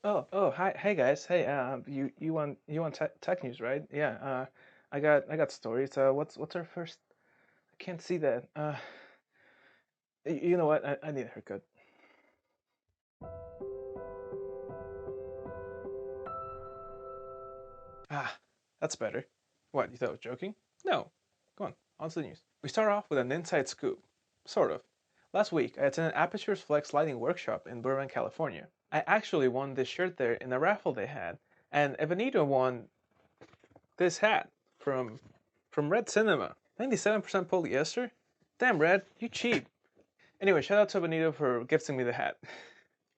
Hi, hey guys, hey, you want tech news, right? Yeah, I got stories. What's our first? I can't see that. You know what? I need a haircut. Ah, that's better. What, you thought I was joking? No. Go on to the news. We start off with an inside scoop. Sort of. Last week, I attended Aperture's Flex Lighting Workshop in Burbank, California. I actually won this shirt there in a raffle they had, and Evanito won this hat from Red Cinema. 97% polyester? Damn, Red, you cheap. Anyway, shout out to Benito for gifting me the hat.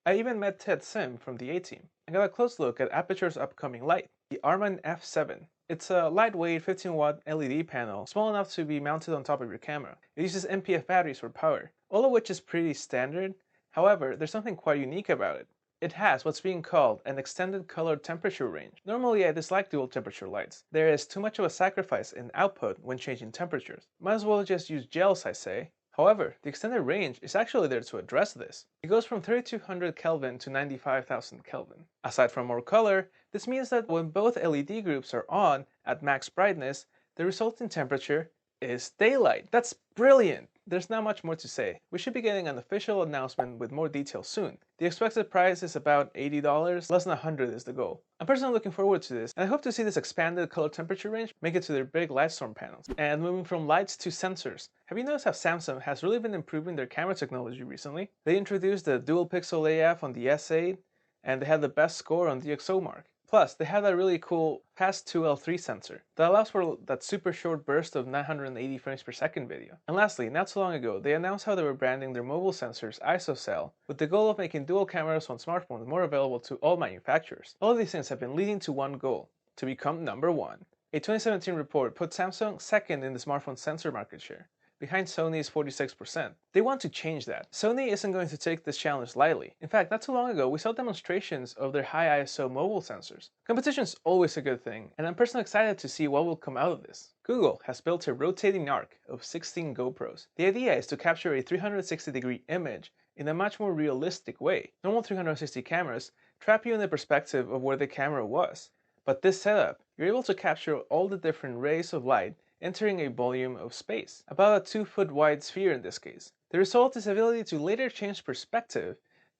I even met Ted Sim from the A-Team and got a close look at Aputure's upcoming light, the Amran F7. It's a lightweight 15-watt LED panel, small enough to be mounted on top of your camera. It uses NPF batteries for power, all of which is pretty standard. However, there's something quite unique about it. It has what's being called an extended color temperature range. Normally I dislike dual temperature lights. There is too much of a sacrifice in output when changing temperatures. Might as well just use gels, I say. However, the extended range is actually there to address this. It goes from 3200 Kelvin to 95,000 Kelvin. Aside from more color, this means that when both LED groups are on at max brightness, the resulting temperature is daylight. That's brilliant! There's not much more to say. We should be getting an official announcement with more details soon. The expected price is about $80, less than 100 is the goal. I'm personally looking forward to this, and I hope to see this expanded color temperature range make it to their big Lightstorm panels. And moving from lights to sensors, have you noticed how Samsung has really been improving their camera technology recently? They introduced the dual pixel AF on the S8, and they had the best score on the XO mark. Plus, they have that really cool Fast 2L3 sensor that allows for that super short burst of 980 frames per second video. And lastly, not so long ago, they announced how they were branding their mobile sensors ISOCELL with the goal of making dual cameras on smartphones more available to all manufacturers. All of these things have been leading to one goal: to become number one. A 2017 report put Samsung second in the smartphone sensor market share, behind Sony's 46%. They want to change that. Sony isn't going to take this challenge lightly. In fact, not too long ago, we saw demonstrations of their high ISO mobile sensors. Competition's always a good thing, and I'm personally excited to see what will come out of this. Google has built a rotating arc of 16 GoPros. The idea is to capture a 360-degree image in a much more realistic way. Normal 360 cameras trap you in the perspective of where the camera was. But this setup, you're able to capture all the different rays of light entering a volume of space, about a 2-foot wide sphere in this case. The result is the ability to later change perspective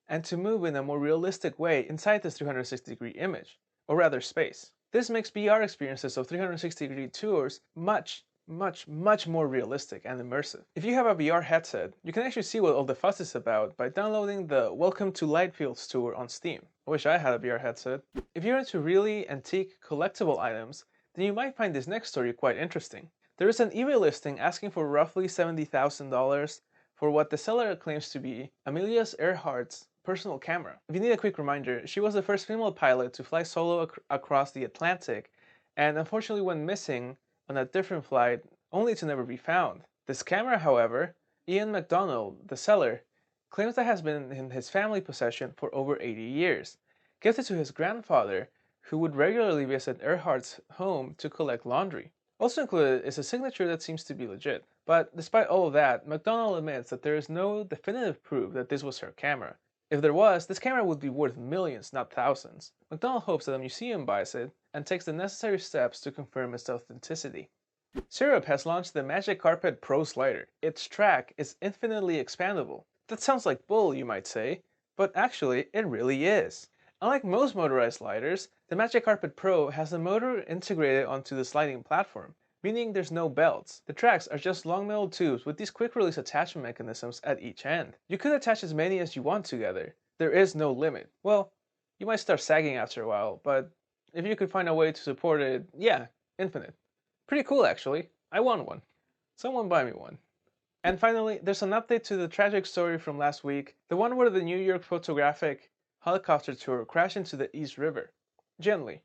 and to move in a more realistic way inside this 360-degree image, or rather space. This makes VR experiences of 360-degree tours much more realistic and immersive. If you have a VR headset, you can actually see what all the fuss is about by downloading the Welcome to Lightfields tour on Steam. I wish I had a VR headset. If you're into really antique collectible items, then you might find this next story quite interesting. There is an eBay listing asking for roughly $70,000 for what the seller claims to be Amelia Earhart's personal camera. If you need a quick reminder, she was the first female pilot to fly solo across the Atlantic and unfortunately went missing on a different flight only to never be found. This camera, however, Ian McDonald, the seller, claims that has been in his family possession for over 80 years, gifted to his grandfather, who would regularly visit Earhart's home to collect laundry. Also included is a signature that seems to be legit. But despite all of that, McDonald admits that there is no definitive proof that this was her camera. If there was, this camera would be worth millions, not thousands. McDonald hopes that a museum buys it and takes the necessary steps to confirm its authenticity. Syrp has launched the Magic Carpet Pro slider. Its track is infinitely expandable. That sounds like bull, you might say, but actually it really is. Unlike most motorized sliders, the Magic Carpet Pro has the motor integrated onto the sliding platform, meaning there's no belts. The tracks are just long metal tubes with these quick release attachment mechanisms at each end. You could attach as many as you want together. There is no limit. Well, you might start sagging after a while, but if you could find a way to support it, yeah, infinite. Pretty cool actually. I want one. Someone buy me one. And finally, there's an update to the tragic story from last week, the one where the New York photographic helicopter tour crashed into the East River. Gently.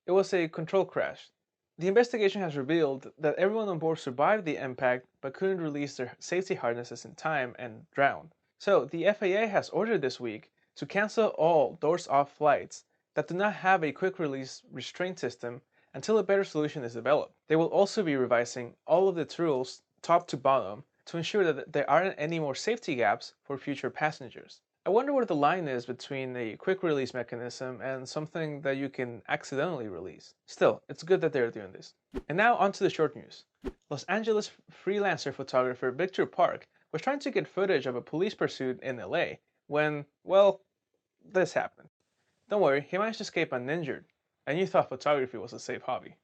It was a control crash. The investigation has revealed that everyone on board survived the impact but couldn't release their safety harnesses in time and drowned. So the FAA has ordered this week to cancel all doors-off flights that do not have a quick release restraint system until a better solution is developed. They will also be revising all of the rules top to bottom to ensure that there aren't any more safety gaps for future passengers. I wonder where the line is between a quick release mechanism and something that you can accidentally release. Still, it's good that they're doing this. And now onto the short news. Los Angeles freelancer photographer Victor Park was trying to get footage of a police pursuit in LA when, well, this happened. Don't worry, he managed to escape uninjured, and you thought photography was a safe hobby.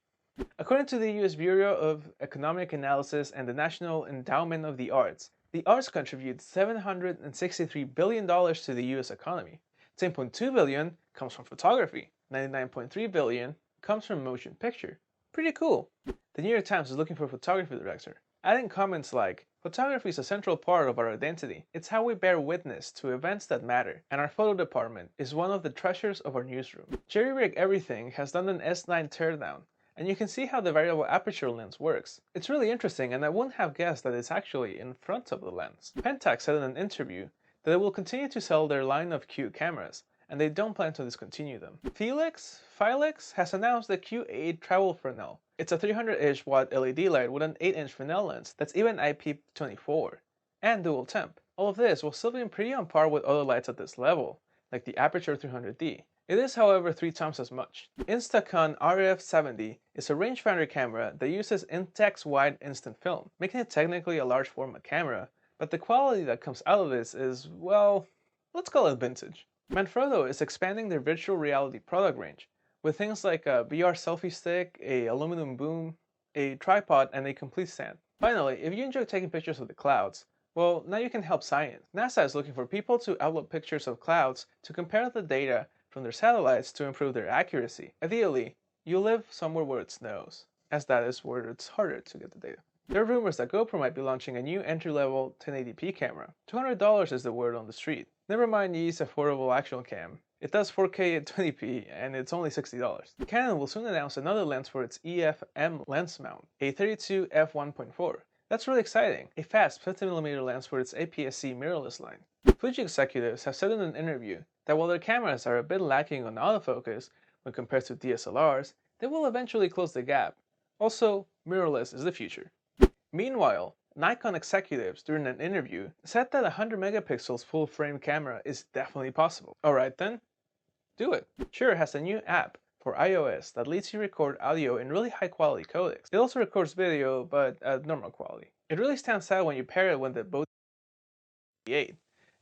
According to the US Bureau of Economic Analysis and the National Endowment of the arts contribute $763 billion to the US economy. 10.2 billion comes from photography, 99.3 billion comes from motion picture. Pretty cool. The New York Times is looking for a photography director, adding comments like, "Photography is a central part of our identity. It's how we bear witness to events that matter, and our photo department is one of the treasures of our newsroom." Jerry Rig Everything has done an S9 teardown, and you can see how the variable aperture lens works. It's really interesting, and I wouldn't have guessed that it's actually in front of the lens. Pentax said in an interview that they will continue to sell their line of Q cameras, and they don't plan to discontinue them. Felix has announced the Q8 Travel Fresnel. It's a 300-ish watt LED light with an 8-inch Fresnel lens that's even IP24 and dual temp. All of this will still be pretty on par with other lights at this level, like the Aperture 300D. It is, however, 3 times as much. Instacon RF70 is a rangefinder camera that uses Intex wide instant film, making it technically a large format camera, but the quality that comes out of this is, well, let's call it vintage. Manfrotto is expanding their virtual reality product range, with things like a VR selfie stick, a aluminum boom, a tripod, and a complete stand. Finally, if you enjoy taking pictures of the clouds, well, now you can help science. NASA is looking for people to upload pictures of clouds to compare the data from their satellites to improve their accuracy. Ideally, you live somewhere where it snows, as that is where it's harder to get the data. There are rumors that GoPro might be launching a new entry-level 1080p camera. $200 is the word on the street. Never mind Yee's affordable action cam. It does 4K at 20p, and it's only $60. Canon will soon announce another lens for its EF-M lens mount, a 32 f1.4. That's really exciting, a fast 50mm lens for its APS-C mirrorless line. Fuji executives have said in an interview that while their cameras are a bit lacking on autofocus when compared to DSLRs, they will eventually close the gap. Also, mirrorless is the future. Meanwhile, Nikon executives during an interview said that a 100 megapixels full frame camera is definitely possible. Alright then, do it. Shure has a new app for iOS that lets you record audio in really high quality codecs. It also records video, but at normal quality. It really stands out when you pair it with the Bose 8,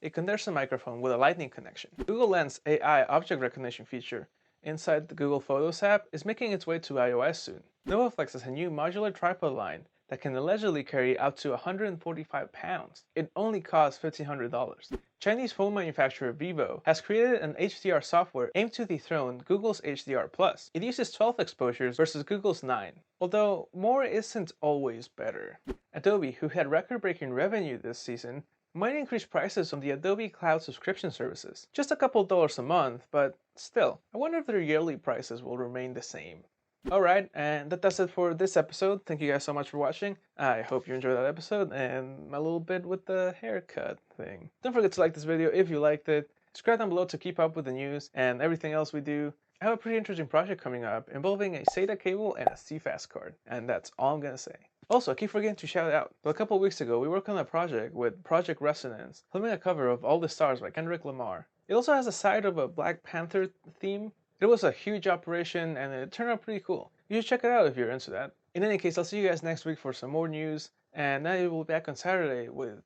a condenser microphone with a lightning connection. Google Lens AI object recognition feature inside the Google Photos app is making its way to iOS soon. NovaFlex has a new modular tripod line that can allegedly carry up to 145 pounds. It only costs $1,500. Chinese phone manufacturer Vivo has created an HDR software aimed to dethrone Google's HDR+. It uses 12 exposures versus Google's 9, although more isn't always better. Adobe, who had record-breaking revenue this season, might increase prices on the Adobe Cloud subscription services. Just a couple dollars a month, but still, I wonder if their yearly prices will remain the same. Alright, and that does it for this episode. Thank you guys so much for watching. I hope you enjoyed that episode and my little bit with the haircut thing. Don't forget to like this video if you liked it. Subscribe down below to keep up with the news and everything else we do. I have a pretty interesting project coming up involving a SATA cable and a CFast card, and that's all I'm gonna say. Also, I keep forgetting to shout out. But a couple weeks ago, we worked on a project with Project Resonance, filming a cover of All the Stars by Kendrick Lamar. It also has a side of a Black Panther theme. It was a huge operation and it turned out pretty cool. You should check it out if you're into that. In any case, I'll see you guys next week for some more news, and now we'll be back on Saturday with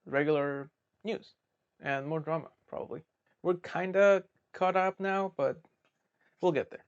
regular news and more drama, probably. We're kinda caught up now, but we'll get there.